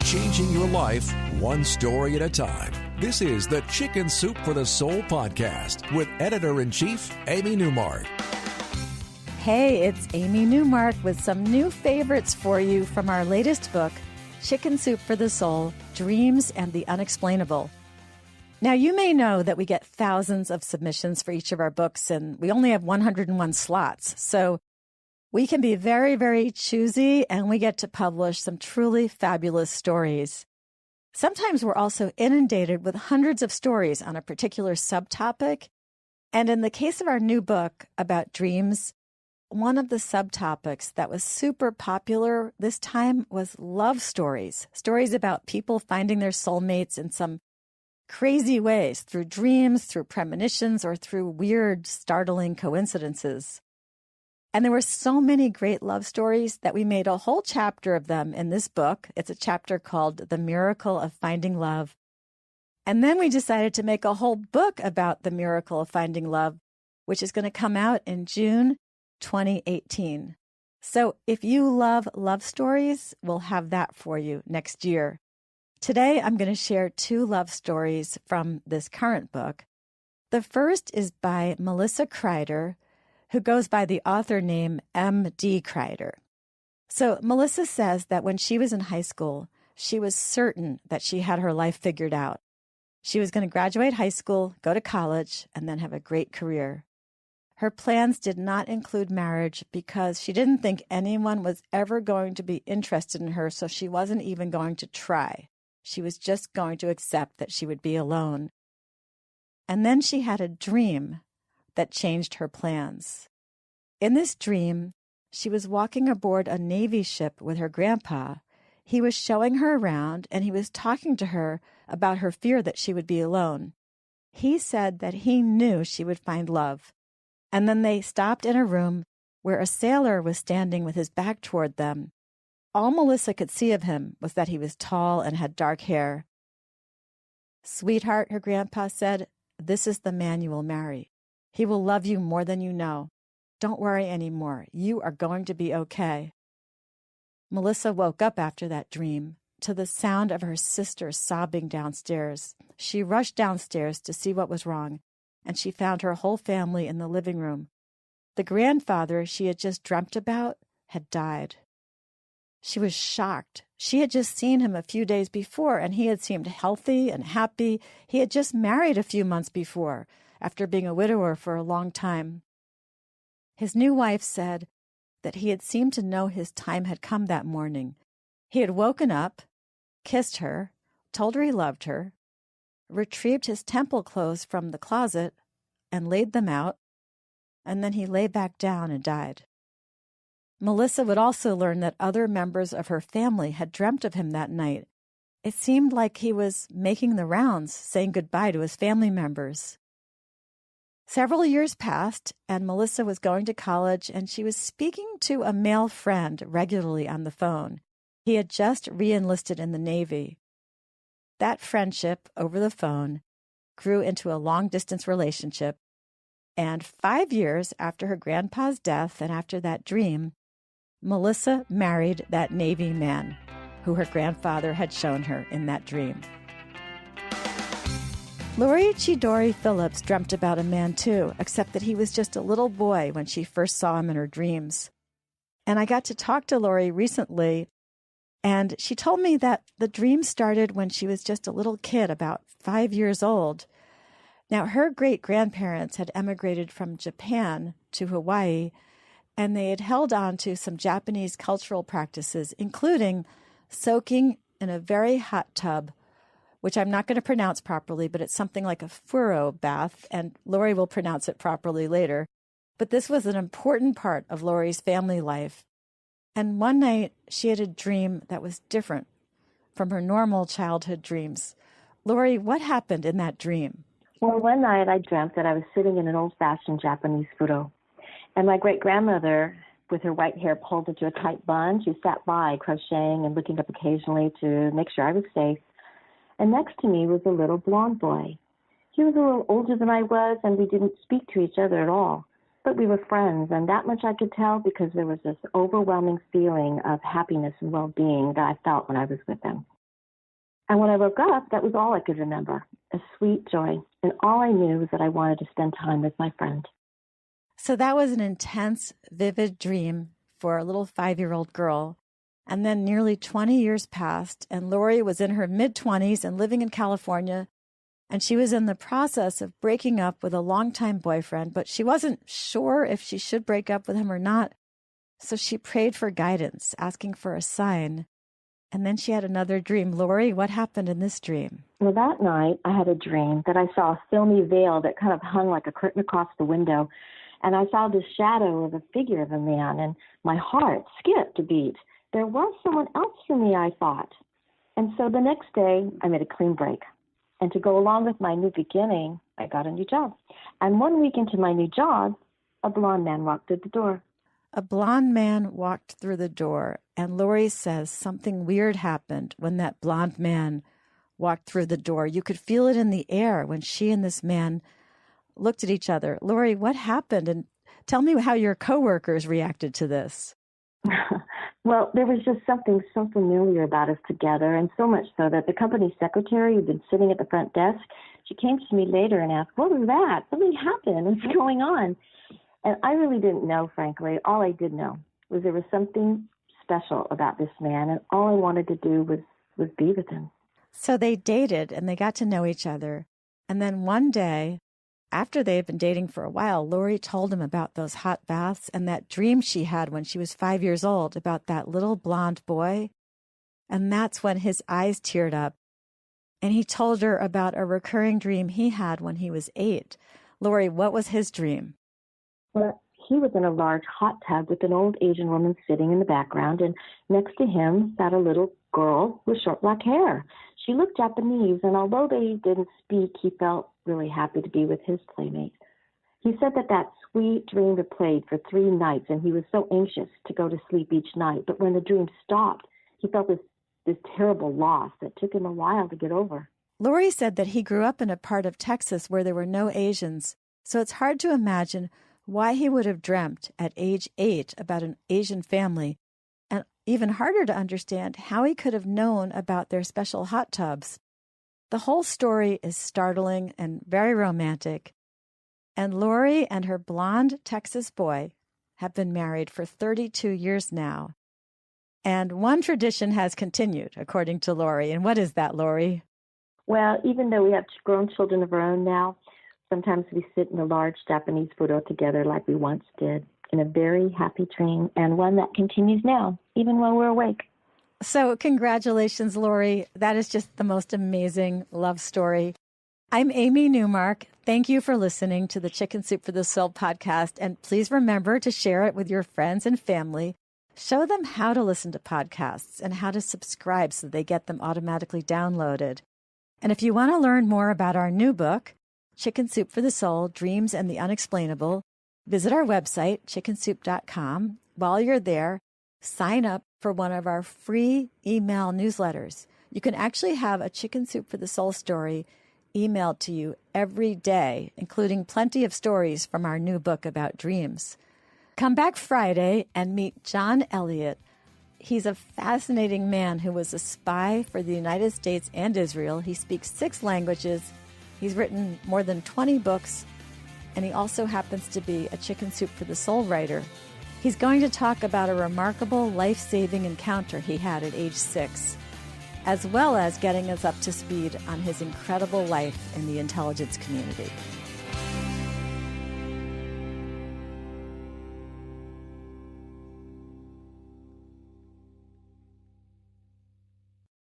changing your life one story at a time. This is the Chicken Soup for the Soul podcast with Editor-in-Chief Amy Newmark. Hey, it's Amy Newmark with some new favorites for you from our latest book, Chicken Soup for the Soul, Dreams and the Unexplainable. Now, you may know that we get thousands of submissions for each of our books, and we only have 101 slots. So we can be very, very choosy, and we get to publish some truly fabulous stories. Sometimes we're also inundated with hundreds of stories on a particular subtopic. And in the case of our new book about dreams, one of the subtopics that was super popular this time was love stories, stories about people finding their soulmates in some crazy ways, through dreams, through premonitions, or through weird, startling coincidences. And there were so many great love stories that we made a whole chapter of them in this book. It's a chapter called The Miracle of Finding Love. And then we decided to make a whole book about the miracle of finding love, which is going to come out in June 2018. So if you love love stories, we'll have that for you next year. Today, I'm going to share two love stories from this current book. The first is by Melissa Kreider, who goes by the author name M.D. Kreider. So Melissa says that when she was in high school, she was certain that she had her life figured out. She was going to graduate high school, go to college, and then have a great career. Her plans did not include marriage because she didn't think anyone was ever going to be interested in her, so she wasn't even going to try. She was just going to accept that she would be alone. And then she had a dream that changed her plans. In this dream, she was walking aboard a Navy ship with her grandpa. He was showing her around, and he was talking to her about her fear that she would be alone. He said that he knew she would find love. And then they stopped in a room where a sailor was standing with his back toward them. All Melissa could see of him was that he was tall and had dark hair. "Sweetheart," her grandpa said, "this is the man you will marry. He will love you more than you know. Don't worry anymore. You are going to be okay." Melissa woke up after that dream to the sound of her sister sobbing downstairs. She rushed downstairs to see what was wrong, and she found her whole family in the living room. The grandfather she had just dreamt about had died. She was shocked. She had just seen him a few days before, and he had seemed healthy and happy. He had just married a few months before, after being a widower for a long time. His new wife said that he had seemed to know his time had come that morning. He had woken up, kissed her, told her he loved her, retrieved his temple clothes from the closet and laid them out, and then he lay back down and died. Melissa would also learn that other members of her family had dreamt of him that night. It seemed like he was making the rounds, saying goodbye to his family members. Several years passed, and Melissa was going to college, and she was speaking to a male friend regularly on the phone. He had just re-enlisted in the Navy. That friendship over the phone grew into a long-distance relationship, and 5 years after her grandpa's death and after that dream, Melissa married that Navy man who her grandfather had shown her in that dream. Laurie Chidori Phillips dreamt about a man too, except that he was just a little boy when she first saw him in her dreams. And I got to talk to Laurie recently, and she told me that the dream started when she was just a little kid, about 5 years old. Now, her great-grandparents had emigrated from Japan to Hawaii, and they had held on to some Japanese cultural practices, including soaking in a very hot tub, which I'm not going to pronounce properly, but it's something like a furo bath, and Laurie will pronounce it properly later. But this was an important part of Laurie's family life. And one night, she had a dream that was different from her normal childhood dreams. Laurie, what happened in that dream? Well, one night I dreamt that I was sitting in an old-fashioned Japanese furo. And my great-grandmother, with her white hair pulled into a tight bun, she sat by crocheting and looking up occasionally to make sure I was safe. And next to me was a little blonde boy. He was a little older than I was, and we didn't speak to each other at all. But we were friends, and that much I could tell because there was this overwhelming feeling of happiness and well-being that I felt when I was with him. And when I woke up, that was all I could remember, a sweet joy. And all I knew was that I wanted to spend time with my friend. So that was an intense, vivid dream for a little 5-year-old girl. And then nearly 20 years passed, and Lori was in her mid-20s and living in California. And she was in the process of breaking up with a longtime boyfriend, but she wasn't sure if she should break up with him or not. So she prayed for guidance, asking for a sign. And then she had another dream. Lori, what happened in this dream? Well, that night I had a dream that I saw a filmy veil that kind of hung like a curtain across the window. And I saw the shadow of a figure of a man, and my heart skipped a beat. There was someone else for me, I thought. And so the next day, I made a clean break. And to go along with my new beginning, I got a new job. And 1 week into my new job, a blonde man walked through the door. A blonde man walked through the door, and Lori says something weird happened when that blonde man walked through the door. You could feel it in the air when she and this man looked at each other. Lori, what happened? And tell me how your coworkers reacted to this. Well, there was just something so familiar about us together, and so much so that the company secretary who'd been sitting at the front desk, she came to me later and asked, "What was that? Something happened. What's going on?" And I really didn't know, frankly. All I did know was there was something special about this man, and all I wanted to do was be with him. So they dated, and they got to know each other. And then one day, after they had been dating for a while, Lori told him about those hot baths and that dream she had when she was 5 years old about that little blonde boy. And that's when his eyes teared up. And he told her about a recurring dream he had when he was 8. Lori, what was his dream? Well, he was in a large hot tub with an old Asian woman sitting in the background, and next to him sat a little girl with short black hair. She looked Japanese, and although they didn't speak, he felt really happy to be with his playmate. He said that sweet dream had played for 3 nights, and he was so anxious to go to sleep each night. But when the dream stopped, he felt this terrible loss that took him a while to get over. Lori said that he grew up in a part of Texas where there were no Asians, so it's hard to imagine why he would have dreamt at age 8 about an Asian family, and even harder to understand how he could have known about their special hot tubs. The whole story is startling and very romantic, and Lori and her blonde Texas boy have been married for 32 years now. And one tradition has continued, according to Lori. And what is that, Lori? Well, even though we have grown children of our own now, sometimes we sit in a large Japanese photo together like we once did, in a very happy dream, and one that continues now, even while we're awake. So congratulations, Lori. That is just the most amazing love story. I'm Amy Newmark. Thank you for listening to the Chicken Soup for the Soul podcast, and please remember to share it with your friends and family. Show them how to listen to podcasts and how to subscribe so they get them automatically downloaded. And if you want to learn more about our new book, Chicken Soup for the Soul, Dreams and the Unexplainable, visit our website, chickensoup.com. While you're there, sign up for one of our free email newsletters. You can actually have a Chicken Soup for the Soul story emailed to you every day, including plenty of stories from our new book about dreams. Come back Friday and meet John Elliott. He's a fascinating man who was a spy for the United States and Israel. He speaks 6 languages. He's written more than 20 books, and he also happens to be a Chicken Soup for the Soul writer. He's going to talk about a remarkable life-saving encounter he had at age 6, as well as getting us up to speed on his incredible life in the intelligence community.